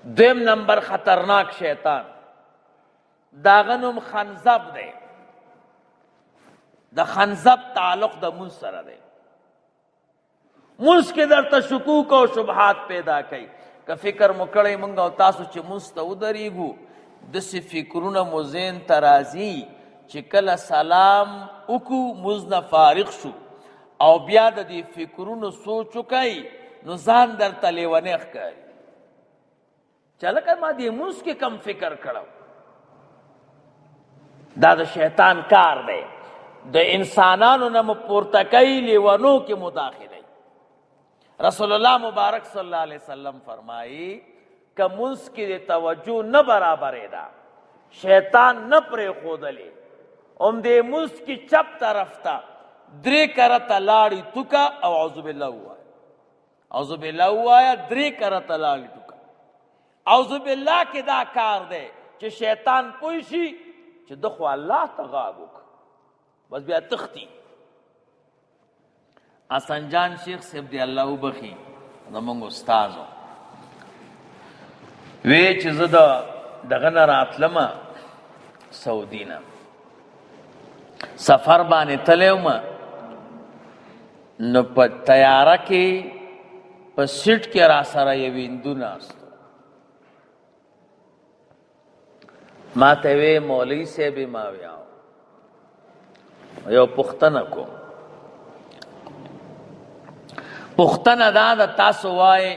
دویم نمبر خطرناک شیطان داغه نوم خنزب دی. د خنزب تعلق د مونځ سره دی. مونځ کې درته شکوک او شبهات پیدا کوي. که فکر مو کړی مونږ او تاسو چې مونځ ته ودرېږو داسې فکرونه مو ذهن ته راځي چې کله سلام وکړو مونځ نه فارغ شو او بیا د دې فکرونو سوچ وکئ نو ځان درته لیونی ښکاري چې هلکه ما دې مونځ کې کم فکر کړو. دا د شیطان کار دی. د انسانانو نه مو پورته کوي لیونو کې مداخله. رسول الله مبارک صلی الله علیه وسلم فرمایي که مونځ کې د توجه نه برابرېده شیطان نه پرېښودلې هم دې مونځ کې چپ طرف ته 3 کرته لاړې توکه او اعوذ بالله ووایه. اعوذ بالله ووایه 3 کرته لاړې توکه. اعوذ بالله کې دا کار دی چې شیطان پوه شي چې ده خو الله ته غاږ وکړ بس بیا تختی. حسن جان شیخ صاحب دی الله وبخي زموږ استاد وی چې زه دغه نه راتلمه سعودي نه سفر باندې تللی ومه نو په تیاره کې په سیټ کې را سره یو هندو ناست ما ته وی مولوي صاحب ما ویاو یو پوښتنه کوم. پوښتنه دا ده تاسو وایئ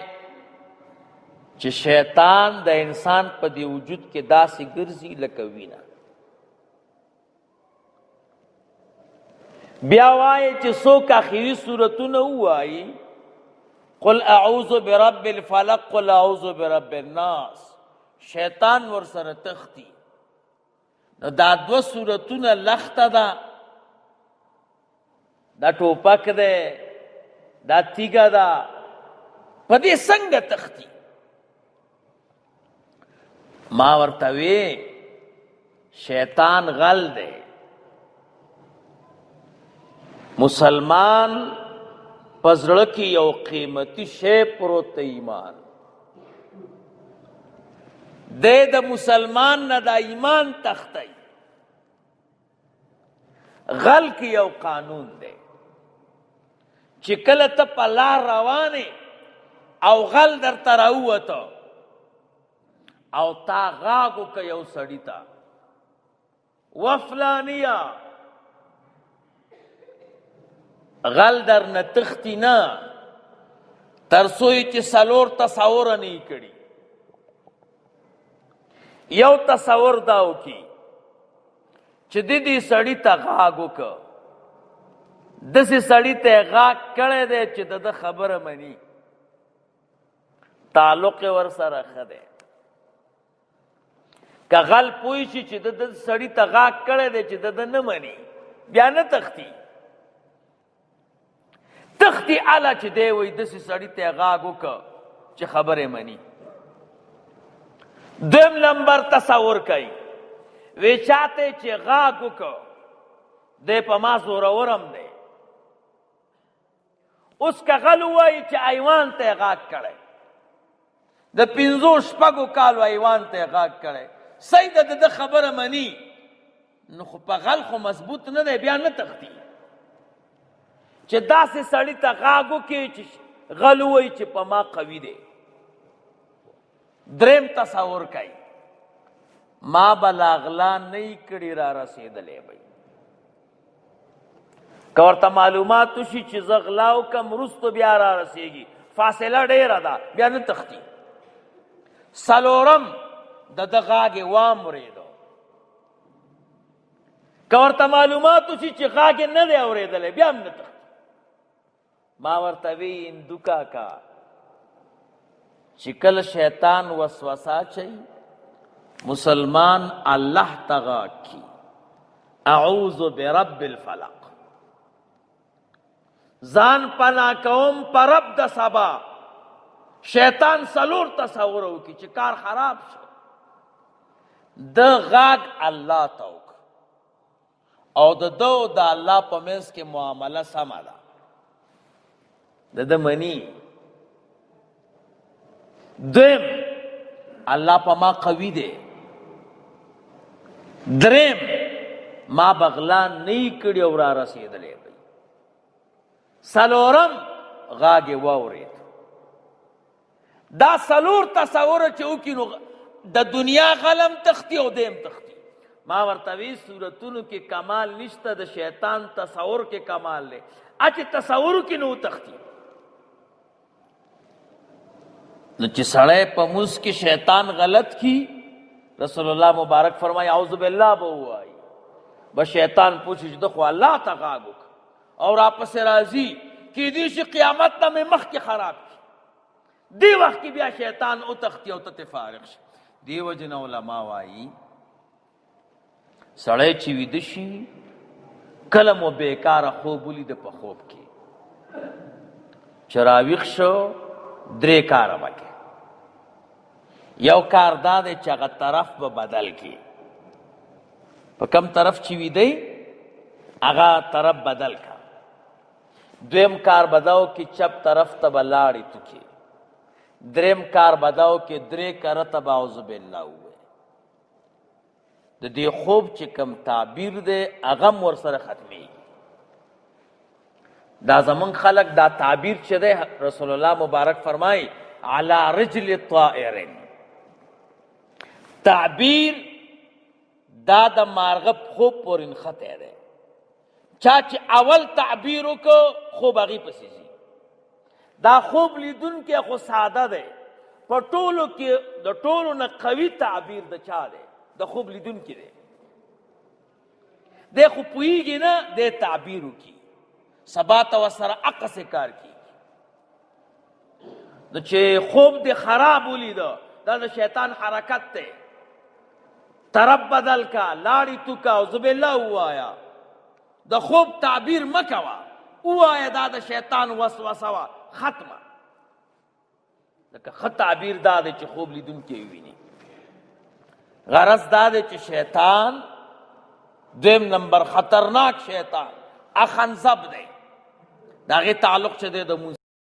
چې شیطان د انسان په دې وجود کې داسې ګرځي لکه وینه. بیا وایئ چې څوک اخري صورتونه ووایي قل اعوذ برب الفلق قل اعوذ برب الناس شیطان ورسره تختی. نو دا 2 صورتونه لخته ده دا ټوپک دی دا تیګه ده په دې څنګه تختی. ما ورته وی شیطان غل دی. مسلمان په زړه کې یو قیمتي شی پروت دی ایمان. دی د مسلمان نه دا ایمان تختی. غل کې یو قانون دی چې کله ته په لار روانې او غل درته راووته او تا غاږ وکړه یو سړي ته وفلانیه غل در نه تختی نه تر څو چې 4 تصوره نه یې کړي. یو تصور دا وکړي چې دې سړي ته غاږ وکړه داسې سړي ته یې غاږ کړی دی چې د ده خبره مني تعلق یې ورسره ښه دی. که غل پوه شي چې د سړي ته غاږ کړی دی چې د ده نه مني بیا نه تختی. تختی اله چې دی وایي داسې سړي ته یې غاږ وکړه چې خبرې مني. دویم نمبر تصور کوي وی چاته چې غاږ وکړه دی په ما زورورم دی. اوس که غل ووایي چې ایوان ته یې غاږ کړی د 5-6 کالو ایوان ته یې غاږ کړی صحیح ده د ده خبره مني نو خو په غل خو مضبوط نه دی بیا نه تختی. چې داسې سړي ته غاږ وکړي چې غل ووایي چې په ما قوي دی. دریم تصور کوي ما به لا غلا نه یې کړي را رسېدلی به که ورته معلومات وشي چې زه غلا وکړم وروستو بیا را رسېږي فاصله ډېره ده بیا نه تختی. 4 د ده غاږ یې وامورېده که ورته معلومات وشي چې غاږ یې نه دی اورېدلی بیا هم نه تختی. ما ورته وی هندو کاکا چې کله شیطان وسوسه اچوي مسلمان الله ته غاږ کړي اعوذ برب الفلق ځان پناه کوم په رب د سبا. شیطان 4 تصور وکړي چې کار خراب شو د غاږ الله ته وکړه او د ده او د الله په منځ کې معامله سمه ده د ده مني. دویم الله په ما قوي دی. دریم ما بغلان نه کړي او را رسېدلی دی. څلورم غاږ یې واورېد. دا څلور تصوره چې وکړي نو د دنیا غلم تختی او دیم تختی. ما ورته وی صورتونو کې کمال نشته، د شیطان تصور کې کمال دی. چې تصور کې نو تختی نو چې سړی په مونځ کې شیطان غلط کی، رسول الله مبارک فرمایي اعوذ بالله به ووایي، به شیطان پوښي چې ده خو الله ته غاږ وکړه او راپسې راځي کیدای شي قیامت ته مې مخکې خراب کړي. دې وخت کې بیا شیطان وتښتي او ته فارغ شي. دې وجې نه علما وایي سړی چې ویده شي کله مو بیکاره خوب ولیده په خوب کې چې راویښ شو، درې کاره به کوي. یو کار دا دی چې هغه طرف به بدل کړي، په کم طرف چې ویدی هغه طرف بدل کا. دویم کار بداو کې چپ طرف ته به لاړې توکي. دریم کار بداو کې درې کرته به اعوذ بالله ووایي. د دې خوب چې کم تعبیر دی هغه هم ورسره ختمیږي. دا زمونږ خلک دا تعبیر چې دی رسول الله مبارک فرمایي علی رجل طائر، تعبیر دا د مارغه خوب پورې نښتی دی. چا چې اول تعبیر وکړو خوب هغې پسې ځي. دا خوب لیدونکی خو ساده دی، په ټولو کې د ټولو نه قوي تعبیر د چا دی؟ د خوب لیدونکی دی. دی خو پوهېږي نه دی تعبیر وکړي، سبا ته ورسره عقصې کار کېږي. نو چې خوب دی خراب ولیده دا د شیطان حرکت دی. طرف بدل کا، لاړې تو کا، اعوذ بالله ووایه. د خوب تعبیر مه کوه، ووایه دا د شیطان وسوسه وه، ختمه. لکه ښه تعبیر دا دی چې خوب لیدونکی وویني. غرض دا دی چې شیطان دویم نمبر خطرناک شیطان اخنزب دی، د هغې تعلق چې دی د